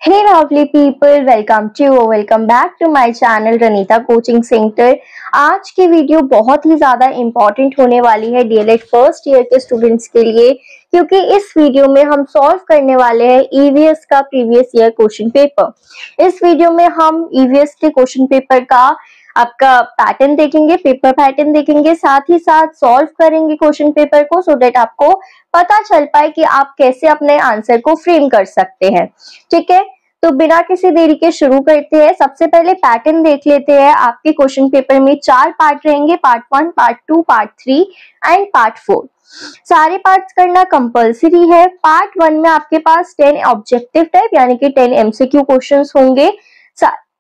Hey lovely people, welcome back to my channel Ranita Coaching Center। आज की video बहुत ही ज्यादा इम्पोर्टेंट होने वाली है डीएलएड फर्स्ट ईयर के स्टूडेंट्स के लिए, क्योंकि इस वीडियो में हम सॉल्व करने वाले हैं ईवीएस का प्रीवियस ईयर क्वेश्चन पेपर। इस वीडियो में हम ईवीएस के क्वेश्चन पेपर का आपका पैटर्न देखेंगे, पेपर पैटर्न देखेंगे, साथ ही साथ सॉल्व करेंगे क्वेश्चन पेपर को, सो दैट आपको पता चल पाए कि आप कैसे अपने आंसर को फ्रेम कर सकते हैं। ठीक है, तो बिना किसी देरी के शुरू करते हैं। सबसे पहले पैटर्न देख लेते हैं। आपके क्वेश्चन पेपर में 4 पार्ट रहेंगे, part 1, part 2, part 3 and part 4। सारे पार्ट्स करना कंपल्सरी है। पार्ट 1 में आपके पास 10 ऑब्जेक्टिव टाइप यानी कि 10 एमसीक्यू क्वेश्चंस होंगे।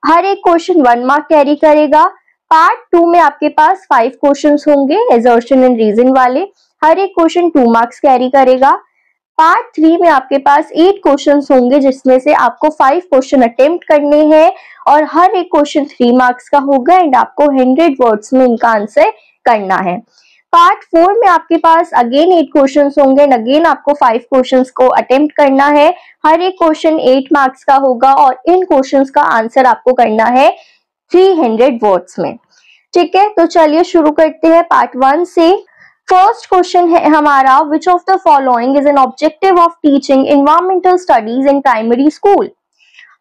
हर एक क्वेश्चन 1 मार्क कैरी करेगा। पार्ट 2 में आपके पास 5 क्वेश्चंस होंगे असर्शन एंड रीजन वाले, हर एक क्वेश्चन 2 मार्क्स कैरी करेगा। पार्ट 3 में आपके पास 8 क्वेश्चंस होंगे, जिसमें से आपको 5 क्वेश्चन अटेम्प्ट करने हैं और हर एक क्वेश्चन 3 मार्क्स का होगा एंड आपको 100 वर्ड्स में इनका आंसर करना है। पार्ट 4 में आपके पास अगेन 8 क्वेश्चंस होंगे एंड अगेन आपको 5 क्वेश्चंस को अटेम्प्ट करना है। हर एक क्वेश्चन 8 मार्क्स का होगा और इन क्वेश्चंस का आंसर आपको करना है 300 वर्ड्स में। ठीक है, तो चलिए शुरू करते हैं पार्ट 1 से। फर्स्ट क्वेश्चन है हमारा, which of the following is an objective of teaching environmental studies in primary school?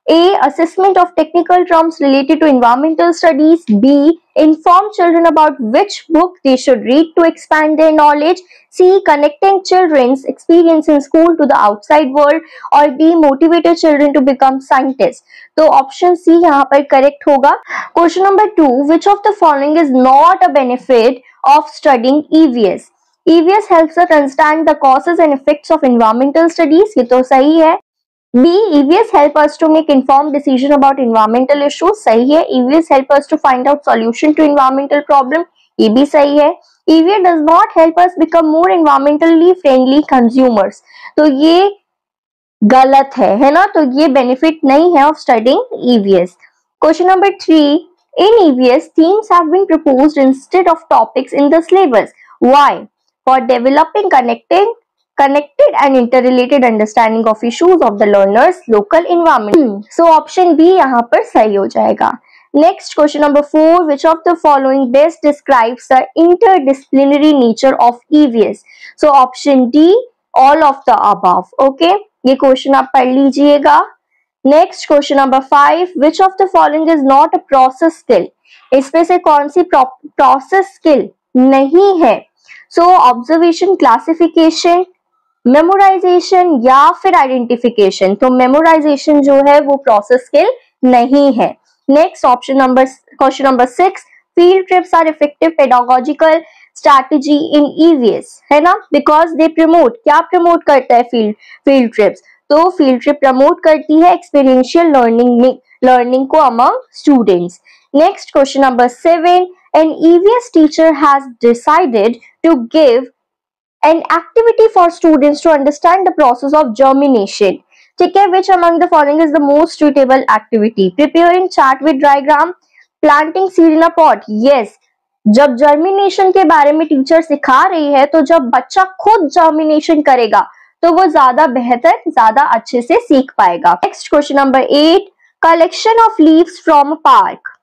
A. Assessment of technical terms related to environmental studies. B. Inform children about which book they should read to expand their knowledge. C. Connecting children's experience in school to the outside world. Or D. Motivated children to become scientists. तो option C यहाँ पर correct होगा। Question number 2, which of the following is not a benefit of studying EVS? EVS helps us understand the causes and effects of environmental studies. ये तो सही है। B. EVS help us to make informed decision about environmental issues. सही है। EVS help us to find out solution to environmental problem. ये भी सही है। EVS does not help us become more environmentally friendly consumers. तो ये गलत है ना? तो ये बेनिफिट नहीं है of studying EVS। Question number 3, in EVS themes have been proposed instead of topics in the syllabus. Why? For developing connected and interrelated understanding of issues of the learner's local environment. So option B यहाँ पर सही हो जाएगा। Next question number 4, which of the following best describes the interdisciplinary nature of EVS? So option D, all of the above. Okay, ये question आप पढ़ लीजिएगा। Next question number 5, which of the following is not a process skill? इसमें से कौन सी process skill नहीं है? So observation, classification, memorisation या फिर आइडेंटिफिकेशन। तो मेमोराइजेशन जो है वो प्रोसेस स्किल नहीं है। Next question number 6, field trips are effective pedagogical strategy in EVS, है ना? बिकॉज दे प्रमोट, क्या प्रमोट करता है फील्ड ट्रिप्स? तो फील्ड ट्रिप प्रमोट करती है एक्सपीरियंशियल लर्निंग को among students. Next question number 7, an EVS teacher has decided to give an activity for students to understand the process of germination. ठीक है, which among the following is the most suitable activity? Preparing chart with diagram, planting seed in a pot. Yes, जब germination के बारे में teacher सिखा रही है तो जब बच्चा खुद germination करेगा तो वो ज्यादा बेहतर, ज्यादा अच्छे से सीख पाएगा। Next question number 8, collection of leaves from a park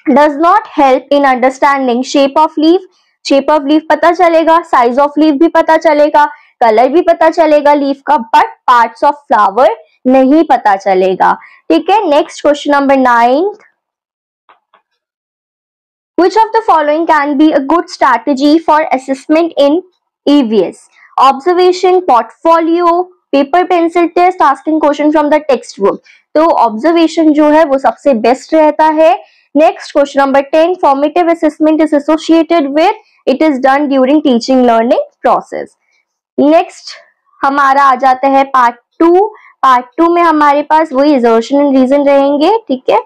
does not help in understanding shape of leaf. Shape of leaf पता चलेगा, साइज ऑफ लीफ भी पता चलेगा, कलर भी पता चलेगा लीफ का, बट पार्ट्स ऑफ फ्लावर नहीं पता चलेगा। ठीक है, next question number 9, which of the following can be a good strategy for assessment in EVS? Observation, portfolio, paper pencil test, asking question from the textbook. तो observation जो है वो सबसे बेस्ट रहता है। Next question number 10, formative assessment is associated with, it is done during teaching learning process. Next हमारा आ जाता है पार्ट 2। पार्ट 2 में हमारे पास वही असर्शन एंड रीजन रहेंगे। ठीक है,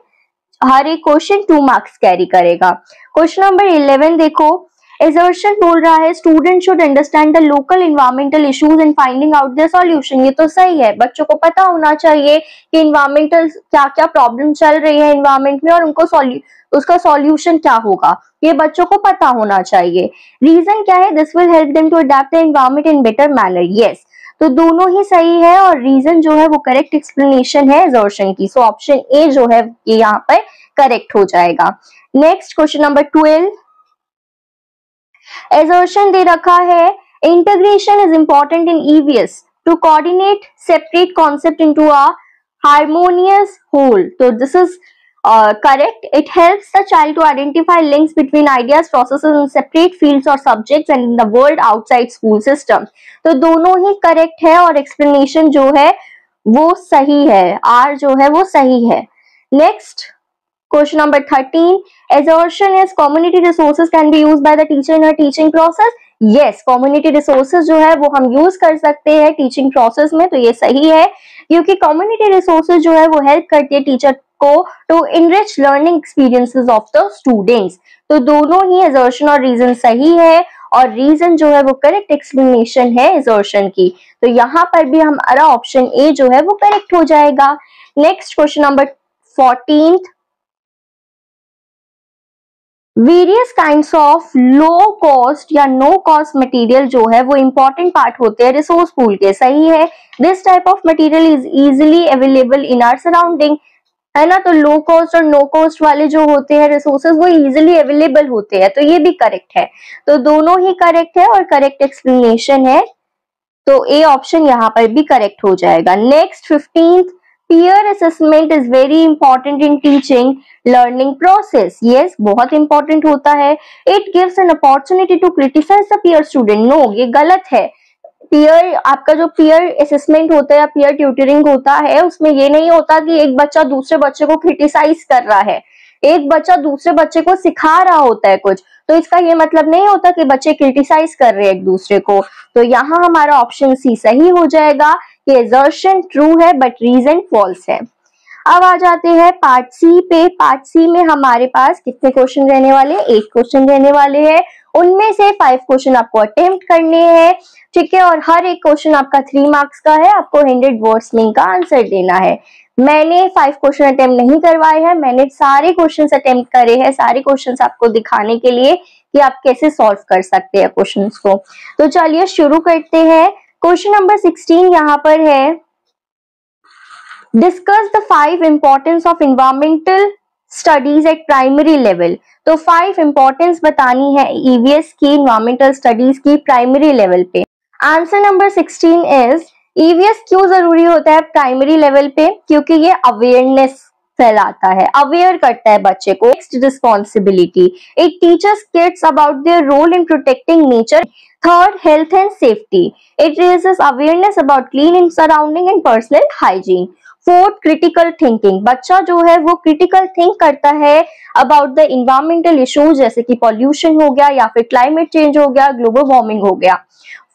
हर एक क्वेश्चन 2 मार्क्स कैरी करेगा। क्वेश्चन नंबर 11 देखो, असर्शन बोल रहा है student should understand the local environmental issues and finding out their solution. ये तो सही है, बच्चों को पता होना चाहिए कि एनवायरमेंटल क्या क्या प्रॉब्लम चल रही है एनवायरमेंट में और उनको उसका सॉल्यूशन क्या होगा, ये बच्चों को पता होना चाहिए। रीजन क्या है? This will help them to adapt the environment in better manner. Yes, तो दोनों ही सही है और रीजन जो है वो करेक्ट एक्सप्लेनेशन है assertion की। सो ऑप्शन ए जो है ये यहाँ पर करेक्ट हो जाएगा। नेक्स्ट क्वेश्चन नंबर 12, assertion दे रखा है integration is important in EVS to coordinate separate concept into a harmonious whole. So this is correct. It helps the child to identify links between ideas, processes in separate fields or subjects and in the world outside school system. तो दोनों ही correct है और explanation जो है वो सही है, are जो है वो सही है। Next question number 13, assertion is community resources can be used by the teacher in her teaching process. Yes, community resources जो है वो हम यूज कर सकते हैं टीचिंग प्रोसेस में, तो ये सही है क्योंकि community resources जो है वो हेल्प करती है टीचर को to enrich learning experiences of the students. तो दोनों ही assertion और रीजन सही है और रीजन जो है वो करेक्ट एक्सप्लेनेशन है assertion की। तो यहाँ पर भी हमारा ऑप्शन ए जो है वो करेक्ट हो जाएगा। Next question number 14, various kinds of low cost या नो कॉस्ट मटेरियल जो है वो इंपॉर्टेंट पार्ट होते हैं रिसोर्स पूल के, सही है। This type of material is easily available in our surrounding, है ना। तो लो कॉस्ट और नो कॉस्ट वाले जो होते हैं रिसोर्सेज वो इजीली अवेलेबल होते हैं, तो ये भी करेक्ट है। तो दोनों ही करेक्ट है और करेक्ट एक्सप्लेनेशन है, तो ए ऑप्शन यहाँ पर भी करेक्ट हो जाएगा। Next 15th, peer assessment is very important in teaching learning process. Yes, बहुत important होता है। It gives an opportunity to criticize the peer student. No, ये गलत है। peer, आपका जो peer assessment होता है या peer tutoring होता है उसमें ये नहीं होता कि एक बच्चा दूसरे बच्चे को क्रिटिसाइज कर रहा है, एक बच्चा दूसरे बच्चे को सिखा रहा होता है कुछ, तो इसका ये मतलब नहीं होता कि बच्चे क्रिटिसाइज कर रहे हैं एक दूसरे को। तो यहाँ हमारा ऑप्शन सी सही हो जाएगा कि assertion ट्रू है बट रीजन फॉल्स है। अब आ जाते हैं पार्ट सी पे। पार्ट सी में हमारे पास कितने क्वेश्चन रहने वाले हैं? 8 क्वेश्चन रहने वाले हैं, उनमें से 5 क्वेश्चन आपको अटेम्प्ट करने हैं, ठीक है। और हर एक क्वेश्चन आपका 3 मार्क्स का है, आपको 100 वर्ड्स में इनका आंसर देना है। मैंने 5 क्वेश्चन अटेम्प्ट नहीं करवाए हैं, मैंने सारे क्वेश्चंस अटेम्प्ट करे हैं, सारे क्वेश्चंस आपको दिखाने के लिए कि आप कैसे सॉल्व कर सकते हैं क्वेश्चंस को। तो चलिए शुरू करते हैं। क्वेश्चन नंबर 16 यहाँ पर है, discuss the 5 importance of environmental studies eight primary level. तो 5 इंपॉर्टेंस बतानी है ईवीएस की एनवायरमेंटल स्टडीज की प्राइमरी लेवल पे। आंसर नंबर 16 इज, ईवीएस क्यों जरूरी होता है प्राइमरी लेवल पे? क्योंकि ये अवेयरनेस फैलाता है, अवेयर करता है बच्चे को। Next, responsibility, it teachers kids about their role in protecting nature. Third, health and safety, it raises awareness about clean in surrounding and personal hygiene. Fourth, critical thinking, बच्चा जो है वो क्रिटिकल थिंक करता है अबाउट द इन्वायरमेंटल इश्यूज, जैसे कि pollution हो गया या फिर क्लाइमेट चेंज हो गया, ग्लोबल वार्मिंग हो गया।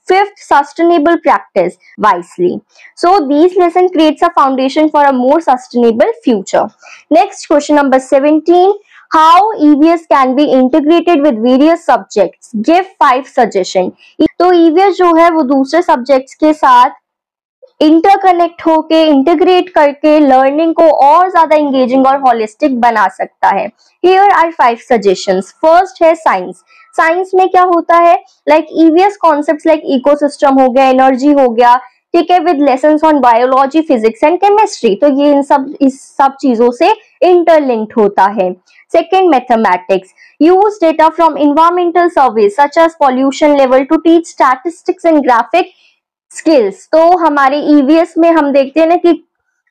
Fifth, sustainable practice wisely. So these lesson creates a foundation for a more sustainable future. Next, question number 17. How EVS can be integrated with various subjects? Give 5 suggestion. तो EVS जो है वो दूसरे subjects के साथ interconnect होके integrate करके learning को और ज्यादा इंगेजिंग और होलिस्टिक बना सकता है। Here are 5 suggestions. फर्स्ट है साइंस। साइंस में क्या होता है, like EVS concepts like ecosystem हो गया, एनर्जी हो गया, ठीक है, with lessons on biology, physics and chemistry. तो ये इस सब चीजों से इंटरलिंक्ड होता है। Second, mathematics, use data from environmental surveys such as pollution level to teach statistics and graphic skills. तो हमारे ईवीएस में हम देखते हैं ना कि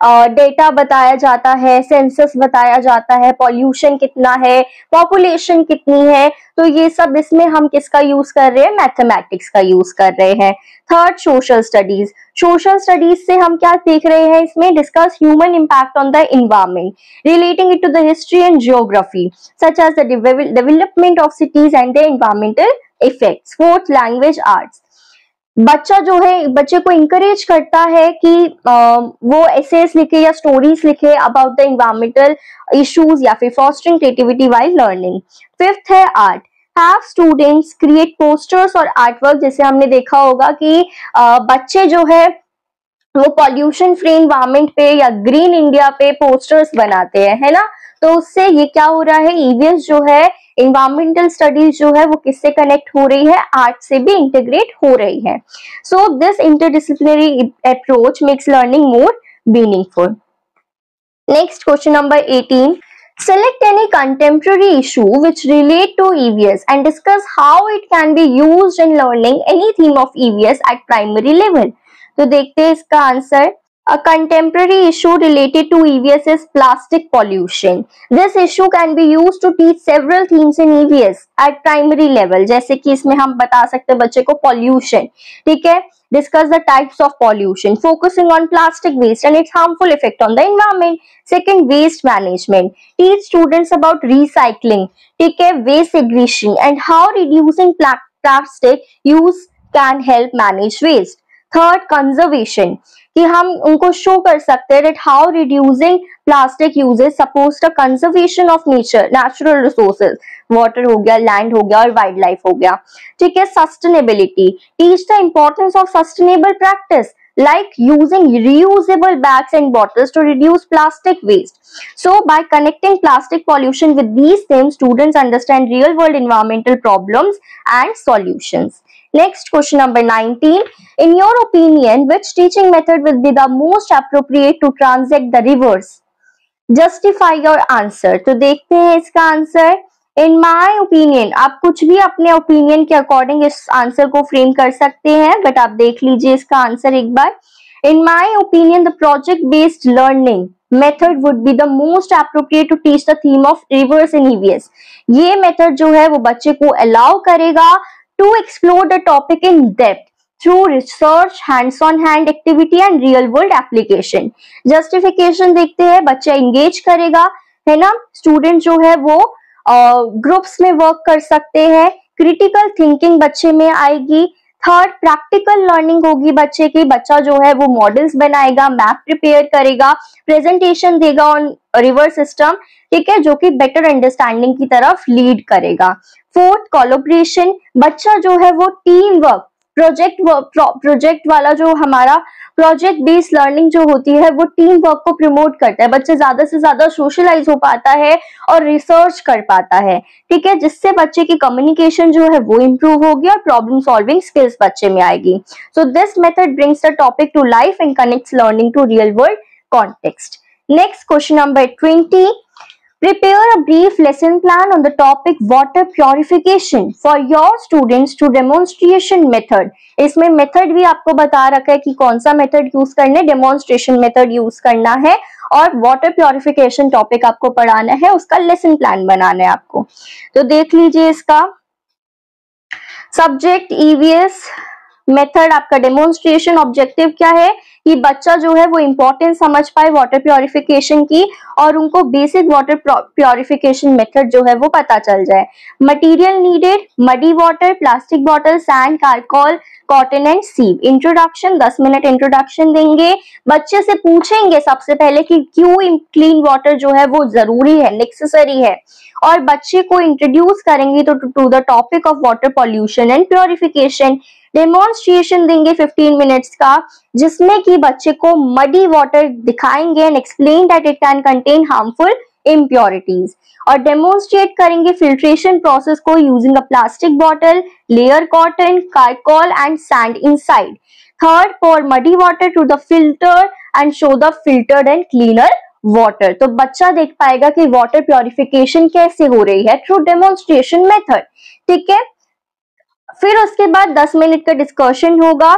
डेटा बताया जाता है, सेंसस बताया जाता है, पॉल्यूशन कितना है, पॉपुलेशन कितनी है, तो ये सब इसमें हम किसका यूज कर रहे हैं? मैथमेटिक्स का यूज कर रहे हैं। Third, social studies. Social studies से हम क्या देख रहे हैं इसमें? Discuss human impact on the environment, relating it to the history and geography such as the development of cities and the environmental effects. Fourth, language arts. बच्चा जो है, बच्चे को इंकरेज करता है कि वो एसेस लिखे या स्टोरीज लिखे अबाउट द एनवायरमेंटल इश्यूज या फिर fostering creativity while learning. Fifth है art. Have students create posters और आर्टवर्क। जैसे हमने देखा होगा कि बच्चे जो है वो पॉल्यूशन फ्री एनवायरमेंट पे या ग्रीन इंडिया पे पोस्टर्स बनाते हैं, है ना। तो उससे ये क्या हो रहा है, ईवीएस जो है इन्वायरमेंटल स्टडीज जो है वो किससे कनेक्ट हो रही है, आर्ट से भी इंटीग्रेट हो रही है। So this interdisciplinary approach makes learning more meaningful. Next, question number 18. Select any contemporary issue which relate to EVS and discuss how it can be used in learning any theme of EVS at primary level. तो देखते हैं इसका answer. A contemporary issue related to EVS is plastic pollution. This issue can be used to teach several themes in EVS at primary level. जैसे कि इसमें हम बता सकते हैं बच्चे को pollution, ठीक है, discuss the types of pollution, focusing on plastic waste and its harmful effect on the environment. Second, waste management, teach students about recycling, ठीक है, waste segregation and how reducing plastic use can help manage waste. Third, conservation, कि हम उनको show कर सकते हैं how reducing plastic uses suppose the conservation of natural resources, water हो गया, लैंड हो गया और वाइल्ड लाइफ हो गया, ठीक है। Sustainability, teach the importance of sustainable practice like using reusable bags and bottles to reduce plastic waste. So by connecting plastic pollution with these themes, students understand real world environmental problems and solutions. Next, question number 19. In your opinion, which teaching method will be the most appropriate to transit the rivers? Justify your answer. तो देखते हैं इसका answer. In my opinion, आप कुछ भी अपने opinion के according इस आंसर को फ्रेम कर सकते हैं, बट आप देख लीजिए इसका आंसर एक बार। In my opinion the project based learning method would be the most appropriate to teach the theme of rivers in EVS. ये मेथड जो है वो बच्चे को अलाउ करेगा to explore the topic in depth through research, hands-on hand activity and real world application. Justification देखते हैं, बच्चा engage करेगा, है ना, स्टूडेंट जो है वो ग्रुप्स में वर्क कर सकते हैं, क्रिटिकल थिंकिंग बच्चे में आएगी। थर्ड, प्रैक्टिकल लर्निंग होगी बच्चे की, बच्चा जो है वो मॉडल्स बनाएगा, मैप प्रिपेयर करेगा, प्रेजेंटेशन देगा ऑन रिवर सिस्टम, ठीक है, जो कि बेटर अंडरस्टैंडिंग की तरफ लीड करेगा। फोर्थ, कोलैबोरेशन, बच्चा जो है वो टीम वर्क, प्रोजेक्ट वाला जो हमारा प्रोजेक्ट बेस्ड लर्निंग जो होती है वो टीम वर्क को प्रमोट करता है, बच्चे ज्यादा से ज्यादा सोशलाइज हो पाता है और रिसर्च कर पाता है, ठीक है, जिससे बच्चे की कम्युनिकेशन जो है वो इंप्रूव होगी और प्रॉब्लम सॉल्विंग स्किल्स बच्चे में आएगी। So this method brings the topic to life and connects learning to real world context. Next, question number 20. Prepare a brief lesson plan on the topic water purification for your students to demonstration method. इसमें method भी आपको बता रखा है कि कौन सा method use करना है, डेमोन्स्ट्रेशन मेथड यूज करना है और वाटर प्योरिफिकेशन टॉपिक आपको पढ़ाना है, उसका लेसन प्लान बनाना है आपको। तो देख लीजिए इसका सब्जेक्ट ईवीएस, मेथड आपका डेमोन्स्ट्रेशन, ऑब्जेक्टिव क्या है कि बच्चा जो है वो इंपॉर्टेंस समझ पाए वाटर प्योरिफिकेशन की और उनको बेसिक वाटर प्योरिफिकेशन मेथड जो है वो पता चल जाए। Material needed, muddy water, plastic bottle, sand, charcoal, cotton and sieve. Introduction, 10 minute introduction देंगे, बच्चे से पूछेंगे सबसे पहले कि क्यों क्लीन वाटर जो है वो जरूरी है, नेसेसरी है, और बच्चे को इंट्रोड्यूस करेंगे to the topic of water pollution and purification. Demonstration देंगे 15 मिनट्स का, जिसमें कि बच्चे को मडी वाटर दिखाएंगे and explain that it can contain harmful impurities, और डेमोन्स्ट्रेट करेंगे फिल्ट्रेशन प्रोसेस को using a plastic bottle, layer cotton, charcoal and sand inside. Third, pour muddy water to the filter and show the filtered and cleaner water. तो बच्चा देख पाएगा कि water purification कैसे हो रही है थ्रू डेमोन्स्ट्रेशन मेथड, ठीक है। फिर उसके बाद 10 मिनट का डिस्कशन होगा,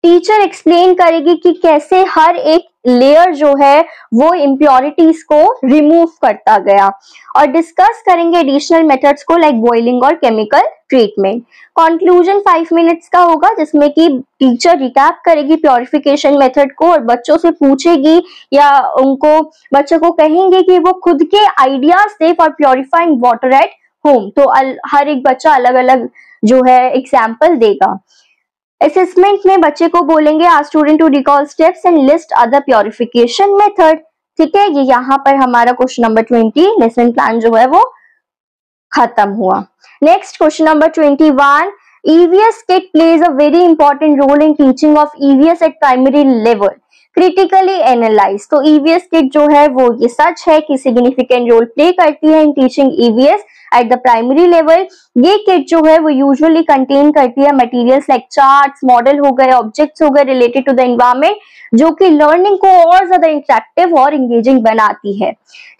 टीचर एक्सप्लेन करेगी कि कैसे हर एक लेयर जो है वो इम्प्योरिटीज को रिमूव करता गया, और डिस्कस करेंगे एडिशनल मेथड्स को लाइक बॉइलिंग और केमिकल ट्रीटमेंट। कंक्लूजन 5 मिनट्स का होगा, जिसमें कि टीचर रिकैप करेगी प्योरिफिकेशन मेथड को और बच्चों से पूछेगी या उनको बच्चों को कहेंगे कि वो खुद के ideas they for purifying water at home. तो हर एक बच्चा अलग अलग जो है एग्जाम्पल देगा। असेसमेंट में बच्चे को बोलेंगे आज student to recall steps and list other purification method, ठीक है। ये यहाँ पर हमारा क्वेश्चन नंबर 20 लेसन प्लान जो है वो खत्म हुआ। Next, question number 21. EVS kit plays a very important role in teaching of EVS at primary level. Critically analyse. तो ईवीएस किट जो है वो ये सच है कि सिग्निफिकेंट रोल प्ले करती है in teaching EVS eight the primary level. ये किट जो है वो यूजुअली कंटेन करती है मटेरियल्स लाइक चार्ट्स, मॉडल हो गए, ऑब्जेक्ट्स हो गए रिलेटेड टू द एनवायरमेंट, जो कि लर्निंग को और ज्यादा इंटरेक्टिव और एंगेजिंग बनाती है।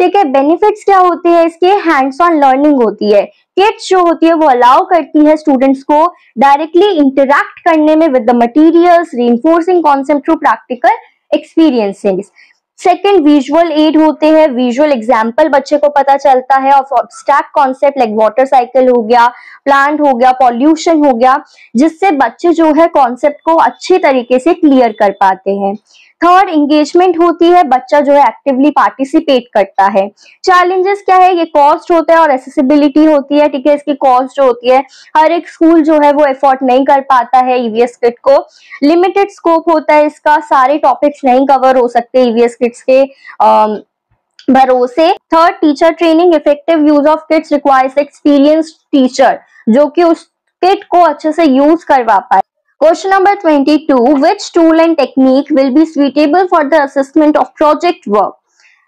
ठीक है, बेनिफिट्स क्या होते हैं इसके? हैंड्स ऑन लर्निंग होती है। किट्स जो होती है वो अलाउ करती है स्टूडेंट्स को डायरेक्टली इंटरैक्ट करने में with the materials, reinforcing concept through practical experiences. Second, visual add होते हैं। विजुअल एग्जाम्पल बच्चे को पता चलता है of abstract concept like water cycle हो गया, प्लांट हो गया, पॉल्यूशन हो गया, जिससे बच्चे जो है कॉन्सेप्ट को अच्छे तरीके से क्लियर कर पाते हैं। थर्ड, एंगेजमेंट होती है, बच्चा जो है एक्टिवली पार्टिसिपेट करता है। चैलेंजेस क्या है? ये कॉस्ट होता है और एक्सेसिबिलिटी होती है। ठीक है, इसकी कॉस्ट जो होती है, हर एक स्कूल जो है वो एफोर्ड नहीं कर पाता है ईवीएस किट को। लिमिटेड स्कोप होता है इसका, सारे टॉपिक्स नहीं कवर हो सकते ईवीएस किट्स के भरोसे। Third, teacher training. Effective use of kits requires experienced teacher जो कि उस किट को अच्छे से यूज करवा पाए। Question number 22. Which tool and technique will be suitable for the assessment of project work?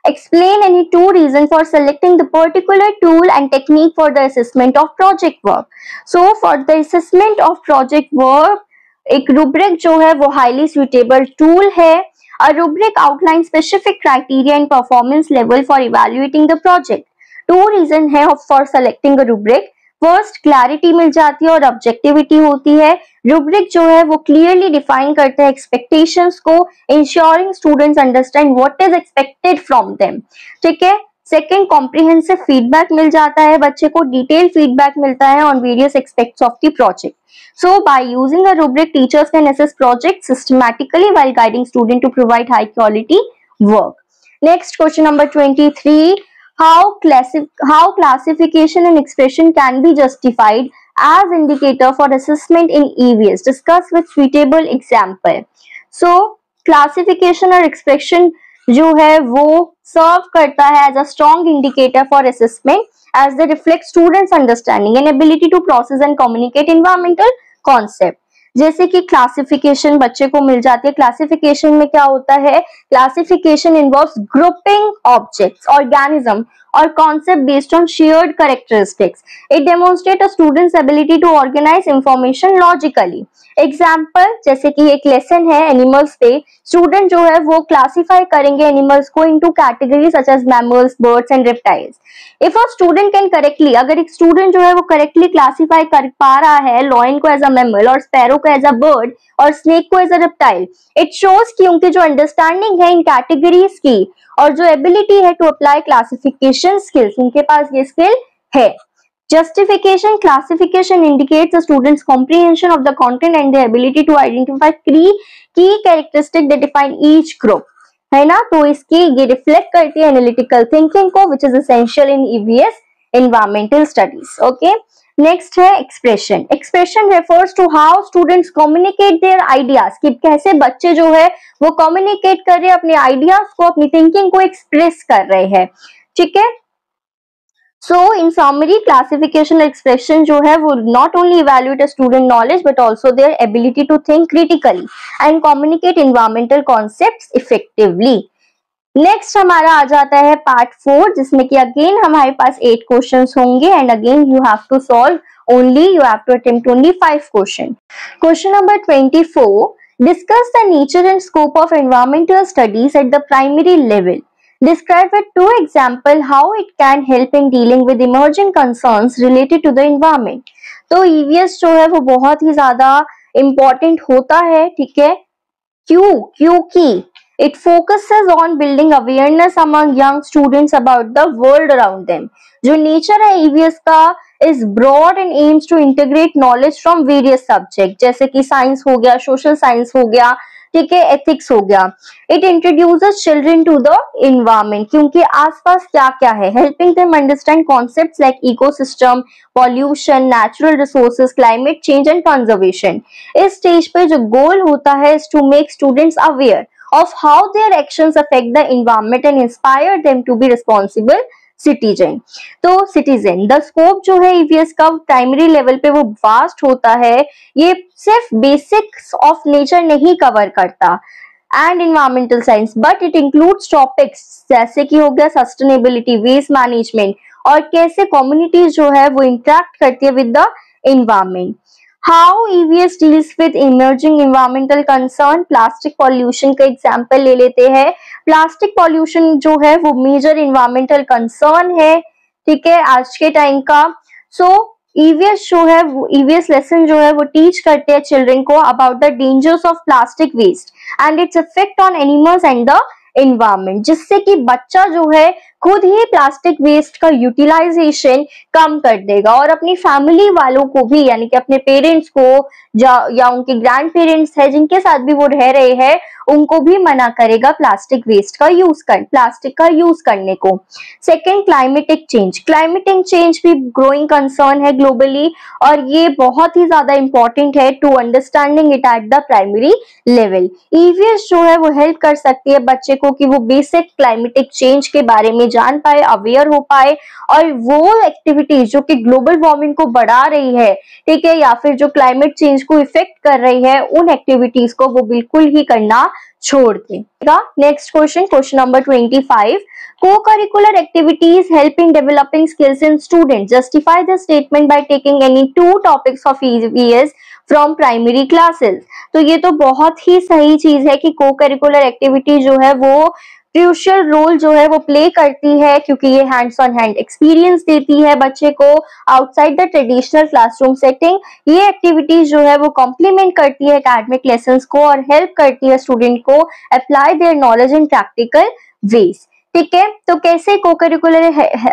Explain any two reasons for selecting the particular tool and technique for the assessment of project work. So, for the assessment of project work, एक rubric जो है वो highly suitable tool है. A rubric outlines specific criteria and performance level for evaluating the project. Two reasons है for selecting a rubric. First, clarity मिल जाती है और ऑब्जेक्टिविटी होती है। रूब्रिक जो है वो क्लियरली डिफाइन करते हैं एक्सपेक्टेशंस को, ensuring students understand what is expected from them. ठीक है। सेकंड, कॉम्प्रिहेंसिव फीडबैक मिल जाता है, बच्चे को डिटेल फीडबैक मिलता है on various aspects of the project. So by using a rubric, teachers can assess projects systematically while guiding students to provide high quality work. Next, question number 23. How classification and expression can be justified as indicator for assessment in EVS? Discuss with suitable example. So classification और expression जो है वो serve करता है as a strong indicator for assessment as they reflect students' understanding and ability to process and communicate environmental concept. जैसे कि classification बच्चे को मिल जाती है। क्लासिफिकेशन में क्या होता है? Classification involves grouping objects, organism और concept based on shared characteristics. It demonstrate a students ability to organise information logically. Example, जैसे कि एक लेसन है एनिमल्स पे, स्टूडेंट जो है वो क्लासिफाई करेंगे एनिमल्स को into category such as mammals, birds and reptiles. If a student can correctly, अगर एक स्टूडेंट जो है वो करेक्टली क्लासिफाई कर पा रहा है लॉयन को एज अ मैमल और स्पैरो को एज अ बर्ड और स्नेक को as a reptile, it shows कि उनकी जो अंडरस्टैंडिंग है इन कैटेगरीज की और जो एबिलिटी है टू अप्लाई क्लासिफिकेशन स्किल्स, उनके पास ये स्किल है। Justification, classification indicates a student's comprehension of the content and their ability to identify key characteristics that define each group, है ना। तो इसकी ये रिफ्लेक्ट करती है एनालिटिकल थिंकिंग को, which is essential in EVS environmental studies. Okay. Next है expression. Expression refers to how students communicate their ideas, कि कैसे बच्चे जो है वो कम्युनिकेट कर रहे हैं अपने आइडियाज को, अपनी थिंकिंग को एक्सप्रेस कर रहे हैं। ठीक है। So in summary, classification expression जो है वो not only evaluate a student knowledge but also their ability to think critically and communicate environmental concepts effectively. Next हमारा आ जाता है पार्ट 4, जिसमें कि अगेन हमारे पास 8 क्वेश्चंस होंगे and again you have to solve only, you have to attempt only 5 questions. Question number 24. Discuss the nature and scope of environmental studies at the primary level. Describe with 2 examples how it can help in dealing with emerging concerns related to the environment. तो EVS जो है वो बहुत ही ज्यादा important होता है। ठीक है। क्योंकि it focuses on building awareness among young students about the world around them. जो nature है EVS का is broad and aims to integrate knowledge from various subjects, जैसे कि साइंस हो गया, सोशल साइंस हो गया, ठीक है, एथिक्स हो गया। It introduces children to the environment, क्योंकि आसपास क्या क्या है, helping them understand concepts like ecosystem, pollution, natural resources, climate change and conservation. इस स्टेज पे जो गोल होता है is to make students aware of how their actions affect the environment and inspire them to be responsible citizen. तो citizen, the scope जो है EVS का primary level पे वो वास्ट होता है। ये सिर्फ बेसिक्स ऑफ नेचर नहीं कवर करता, and environmental science, but it includes topics जैसे कि हो गया सस्टेनेबिलिटी, वेस्ट मैनेजमेंट और कैसे कम्युनिटीज जो है वो इंटरेक्ट करती है with the environment. How EVS deals with emerging environmental concern, plastic pollution का एग्जांपल ले लेते हैं। प्लास्टिक पॉल्यूशन जो है वो मेजर इन्वायरमेंटल कंसर्न है, ठीक है, आज के टाइम का। सो ईवीएस जो है ईवीएस लेसन जो है वो टीच करते हैं चिल्ड्रन को about the dangers of plastic waste and its effect on animals and the environment, जिससे कि बच्चा जो है खुद ही प्लास्टिक वेस्ट का यूटिलाइजेशन कम कर देगा और अपनी फैमिली वालों को भी, यानी कि अपने पेरेंट्स को या उनके ग्रैंड पेरेंट्स है जिनके साथ भी वो रह रहे हैं, उनको भी मना करेगा प्लास्टिक का यूज करने को। Second, climatic change. Climatic change भी ग्रोइंग कंसर्न है ग्लोबली और ये बहुत ही ज्यादा इंपॉर्टेंट है to understanding it at the primary level. EVS जो है वो हेल्प कर सकती है बच्चे को कि वो बेसिक क्लाइमेटिक चेंज के बारे में जान पाए, अवेयर हो पाए और वो एक्टिविटीज जो कि ग्लोबल वार्मिंग को बढ़ा रही है, ठीक है, या फिर जो क्लाइमेट चेंज को इफेक्ट कर रही है, उन एक्टिविटीज को वो बिल्कुल ही करना छोड़ देगा। Next question, question number 25, co-curricular activities help in developing skills in students. Justify the statement by taking any two topics of EVS from primary classes. तो ये तो बहुत ही सही चीज है कि co-curricular activity जो है वो क्रूशियल रोल जो है वो प्ले करती है, क्योंकि ये हैंड्स ऑन हैंड एक्सपीरियंस देती है बच्चे को outside the traditional classroom setting. ये एक्टिविटीज जो है वो कॉम्प्लीमेंट करती है एकेडमिक लेसन्स को और हेल्प करती है स्टूडेंट को apply their knowledge in practical ways, ठीक है। तो कैसे को-करिकुलर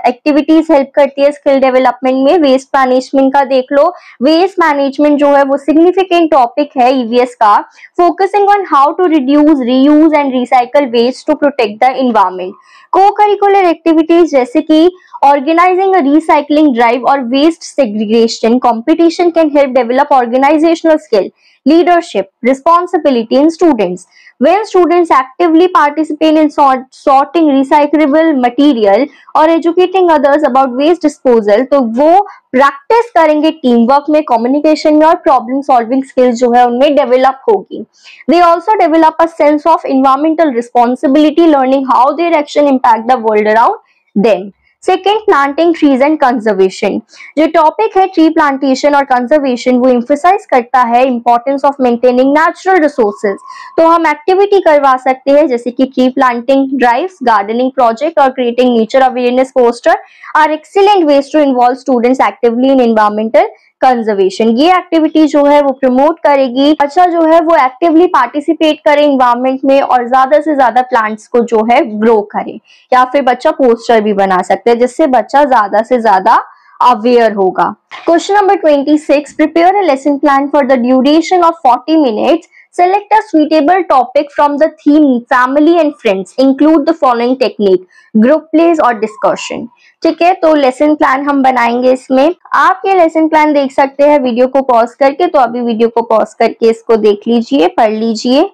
एक्टिविटीज हेल्प करती है स्किल डेवलपमेंट में? वेस्ट मैनेजमेंट का देख लो। वेस्ट मैनेजमेंट जो है वो सिग्निफिकेंट टॉपिक है ईवीएस का, focusing on how to reduce, reuse and recycle waste to protect the environment. Co-curricular activities जैसे कि organizing a recycling drive or waste segregation competition can help develop organizational skill, leadership, responsibility in students. When students actively participate in sorting recyclable material or educating others about waste disposal, तो वो practice करेंगे team work में, communication में और problem solving skills जो है उनमें develop होगी। They also develop a sense of environmental responsibility, learning how their action impact the world around them. Second, planting trees and conservation. जो टॉपिक है ट्री प्लांटेशन और कंजर्वेशन वो एम्फसाइज करता है importance of maintaining natural resources. तो हम activity करवा सकते हैं जैसे कि tree planting drives, gardening project और creating nature awareness poster are excellent ways to involve students actively in environmental conservation. ये एक्टिविटी जो है वो प्रमोट करेगी बच्चा जो है वो एक्टिवली पार्टिसिपेट करे इन्वायरमेंट में और ज्यादा से ज्यादा प्लांट्स को जो है ग्रो करे, या फिर बच्चा पोस्टर भी बना सकते हैं जिससे बच्चा ज्यादा से ज्यादा अवेयर होगा। Question number 26, prepare a lesson plan for the duration of 40 minutes. Select a suitable topic from the theme family and friends. Include the following technique: group plays or discussion. ठीक है, तो लेसन प्लान हम बनाएंगे इसमें। आप ये lesson plan देख सकते हैं वीडियो को पॉज करके, तो अभी वीडियो को पॉज करके इसको देख लीजिए, पढ़ लीजिए,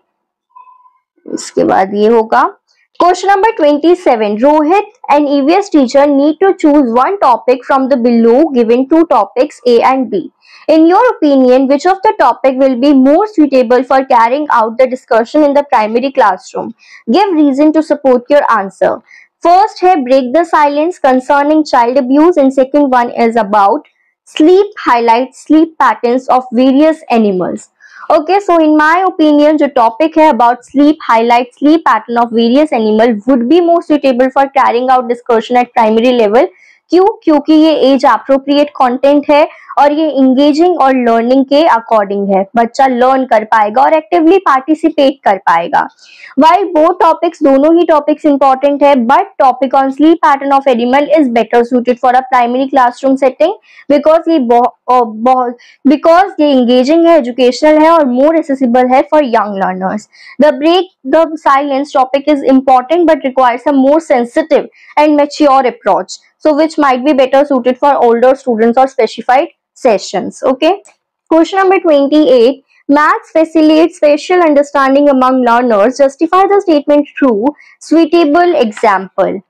इसके बाद ये होगा। Question number 27. Rohit, an EVS teacher, need to choose one topic from the below given two topics A and B. In your opinion, which of the topic will be more suitable for carrying out the discussion in the primary classroom? Give reason to support your answer. First है break the silence concerning child abuse, and second one is about sleep highlights sleep patterns of various animals. Okay, so in my opinion, जो topic है about sleep highlight sleep pattern of various animal would be more suitable for carrying out discussion at primary level. क्यों? क्योंकि ये age appropriate content है और ये engaging और learning के अकॉर्डिंग है, बच्चा लर्न कर पाएगा और एक्टिवली पार्टिसिपेट कर पाएगा। वाइल बोथ टॉपिक्स, दोनों ही टॉपिक्स इंपॉर्टेंट है, but topic on sleep pattern of animal is better suited for a primary classroom setting because ये इंगेजिंग है, एजुकेशनल है और मोर एक्सेसिबल है for young learners. The break the silence topic is important but requires a more sensitive and mature approach, so which might be better suited for older students or specified sessions. Okay, question number 28, maths facilitates spatial understanding among learners. Justify the statement true. Suitable example.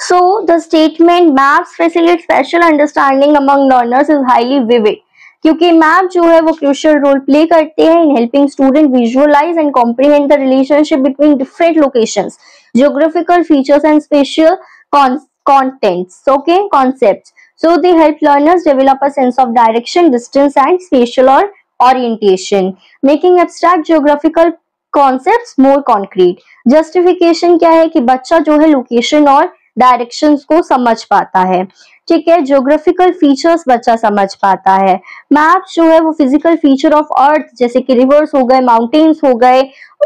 So the statement maths facilitates spatial understanding among learners is highly vivid. क्योंकि map जो है वो crucial role play करते हैं in helping student visualize and comprehend the relationship between different locations, geographical features and spatial contents, okay, concepts. So they help learners develop a sense of direction, distance and spatial or orientation, making abstract geographical concepts more concrete. Justification क्या है कि बच्चा जो है location और directions को समझ पाता है, ठीक है, ज्योग्राफिकल फीचर्स बच्चा समझ पाता है, मैप जो है वो फिजिकल फीचर ऑफ अर्थ जैसे कि रिवर्स हो गए, माउंटेन्स हो गए,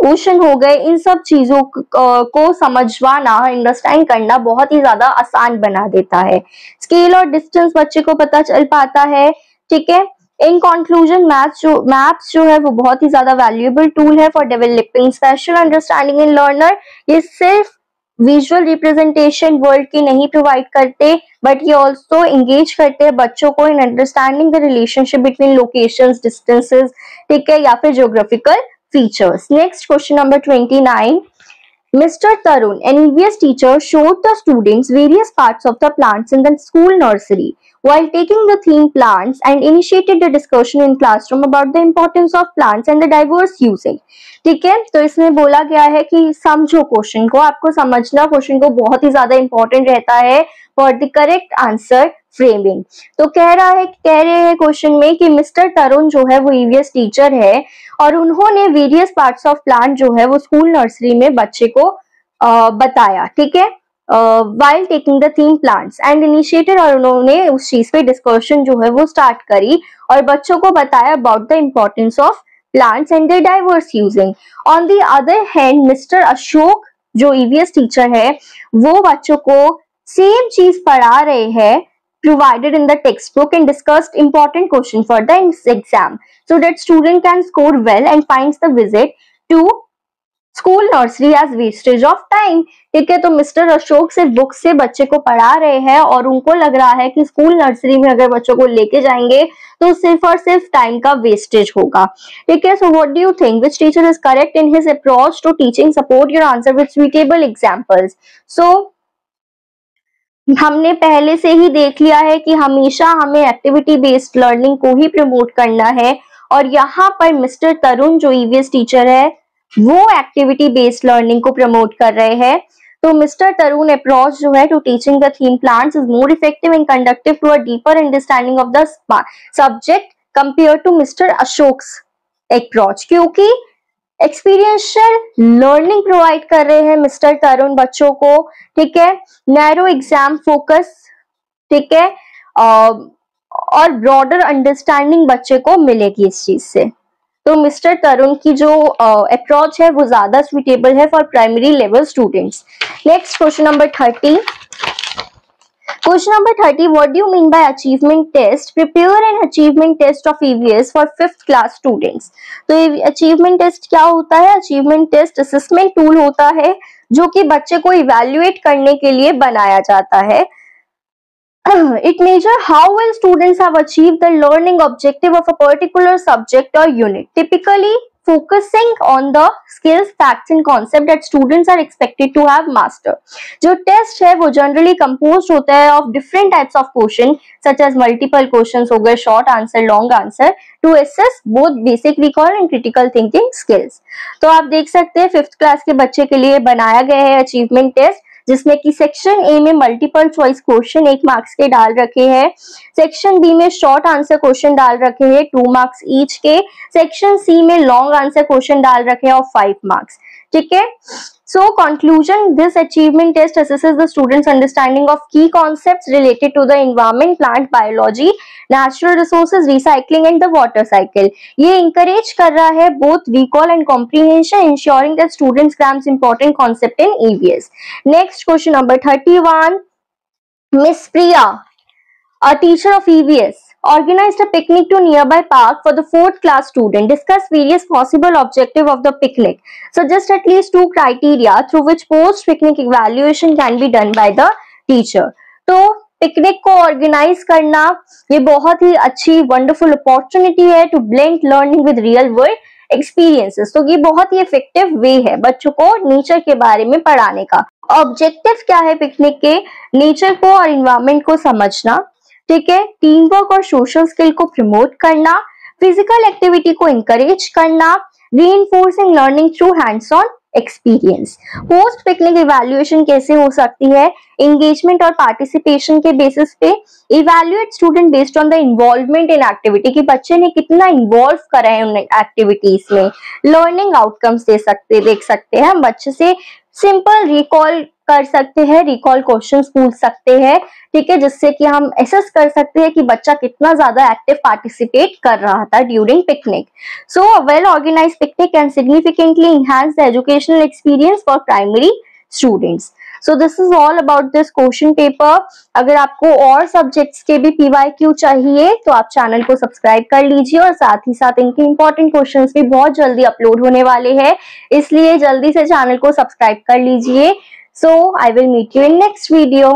ओशन हो गए, इन सब चीजों को समझवाना, अंडरस्टैंड करना बहुत ही ज्यादा आसान बना देता है। स्केल और डिस्टेंस बच्चे को पता चल पाता है, ठीक है। इन कंक्लूजन मैप्स जो है वो बहुत ही ज्यादा वैल्यूएबल टूल है for developing special understanding in learner. ये सिर्फ विजुअल रिप्रेजेंटेशन वर्ल्ड की नहीं प्रोवाइड करते, बट ये ऑल्सो इंगेज करते हैं बच्चों को in understanding the relationship between locations, distances, ठीक है, या फिर geographical features. Next, question number 29. Mr. Tarun, an EVS teacher, showed the students various parts of the plants in the school nursery while taking the theme plants and initiated the discussion in classroom about the importance of plants and the diverse usage. ठीक है, तो इसमें बोला गया है कि समझो question को, आपको समझना क्वेश्चन को बहुत ही ज्यादा इंपॉर्टेंट रहता है for the correct answer framing. तो कह रहे हैं क्वेश्चन में कि मिस्टर तरुण जो है वो ईवीएस टीचर है और उन्होंने वेरियस पार्ट्स ऑफ प्लांट जो है वो स्कूल नर्सरी में बच्चे को बताया, ठीक है, while taking the theme plants and initiated, और उन्होंने उस चीज पे डिस्कशन जो है वो स्टार्ट करी और बच्चों को बताया about the importance of plants and their diverse using. On the other hand, Mr. Ashok जो EVS टीचर है वो बच्चों को सेम चीज पढ़ा रहे हैं provided in the textbook and discussed important question for the exam so that student can score well and finds the visit to school nursery as wastage of time. ठीक है, तो मिस्टर अशोक सिर्फ बुक से बच्चे को पढ़ा रहे हैं और उनको लग रहा है कि स्कूल नर्सरी में अगर बच्चों को लेके जाएंगे तो सिर्फ और सिर्फ टाइम का वेस्टेज होगा। ठीक है, so what do you think, which teacher is correct in his approach to teaching? Support your answer with suitable examples. So हमने पहले से ही देख लिया है कि हमेशा हमें एक्टिविटी बेस्ड लर्निंग को ही प्रमोट करना है और यहाँ पर मिस्टर तरुण जो ईवीएस टीचर है वो एक्टिविटी बेस्ड लर्निंग को प्रमोट कर रहे हैं। तो मिस्टर तरुण अप्रोच जो है to teaching the theme plants is more effective and conductive to a deeper understanding of the subject compare to mister Ashok's approach, क्योंकि एक्सपीरियंशियल लर्निंग प्रोवाइड कर रहे हैं मिस्टर तरुण बच्चों को। ठीक है, नैरो एग्जाम फोकस, ठीक है, और ब्रॉडर अंडरस्टैंडिंग बच्चे को मिलेगी इस चीज से। तो मिस्टर तरुण की जो अप्रोच है वो ज्यादा सुइटेबल है for primary level students. Next question number 30। Question number 30. What do you mean by achievement test? Prepare an achievement test of EVS for 5th class students. तो achievement test क्या होता है? Achievement test assessment tool होता है जो कि बच्चे को evaluate करने के लिए बनाया जाता है। It measures how well students have achieved the learning objective of a particular subject or unit, typically focusing on the skills, facts and concept that students are expected to have mastered. जो test है वो generally composed होता है of different types of question such as multiple questions हो गए, short answer, long answer, to assess both basic recall and critical thinking skills. तो आप देख सकते हैं 5th क्लास के बच्चे के लिए बनाया गया है अचीवमेंट टेस्ट, जिसमें कि सेक्शन ए में मल्टीपल चॉइस क्वेश्चन 1 मार्क्स के डाल रखे हैं, सेक्शन बी में शॉर्ट आंसर क्वेश्चन डाल रखे हैं 2 मार्क्स ईच के, सेक्शन सी में लॉन्ग आंसर क्वेश्चन डाल रखे हैं ऑफ 5 मार्क्स। ठीक है, so conclusion, this achievement test assesses the students understanding of key concepts related to the environment, plant biology, natural resources, recycling and the water cycle. ये encourage कर रहा है both recall and comprehension, ensuring that students grasp important concept in EVS. Next question number 31. Miss Priya, a teacher of EVS, organized a picnic to nearby park for the 4th class student. Discuss various possible objective of the picnic. Suggest at least 2 criteria through which post picnic evaluation can be done by the teacher. तो picnic को organize करना ये बहुत ही अच्छी wonderful opportunity है to blend learning with real world experiences. तो ये बहुत ही इफेक्टिव वे है बच्चों को नेचर के बारे में पढ़ाने का। ऑब्जेक्टिव क्या है पिकनिक के? नेचर को और इन्वायरमेंट को समझना, ठीक है, टीम वर्क और सोशल स्किल को प्रमोट करना, फिजिकल एक्टिविटी को इंकरेज करना, reinforcing learning through hands on experience. Post picnic evaluation कैसे हो सकती है? एंगेजमेंट और पार्टिसिपेशन के बेसिस पे evaluate student based on the involvement in activity, कि बच्चे ने कितना इन्वॉल्व करा है उन एक्टिविटीज में। लर्निंग आउटकम्स देख सकते हैं हम बच्चे से, सिंपल रिकॉल कर सकते हैं, रिकॉल क्वेश्चंस पूछ सकते हैं, ठीक है, जिससे कि हम एसेस कर सकते हैं कि बच्चा कितना ज्यादा एक्टिव पार्टिसिपेट कर रहा था during picnic. So a well organized picnic can significantly enhance the educational experience for primary students. So this is all about this question paper. अगर आपको और सब्जेक्ट्स के भी PYQ चाहिए तो आप चैनल को सब्सक्राइब कर लीजिए, और साथ ही साथ इनके इंपॉर्टेंट क्वेश्चंस भी बहुत जल्दी अपलोड होने वाले हैं, इसलिए जल्दी से चैनल को सब्सक्राइब कर लीजिए। So I will meet you in next video.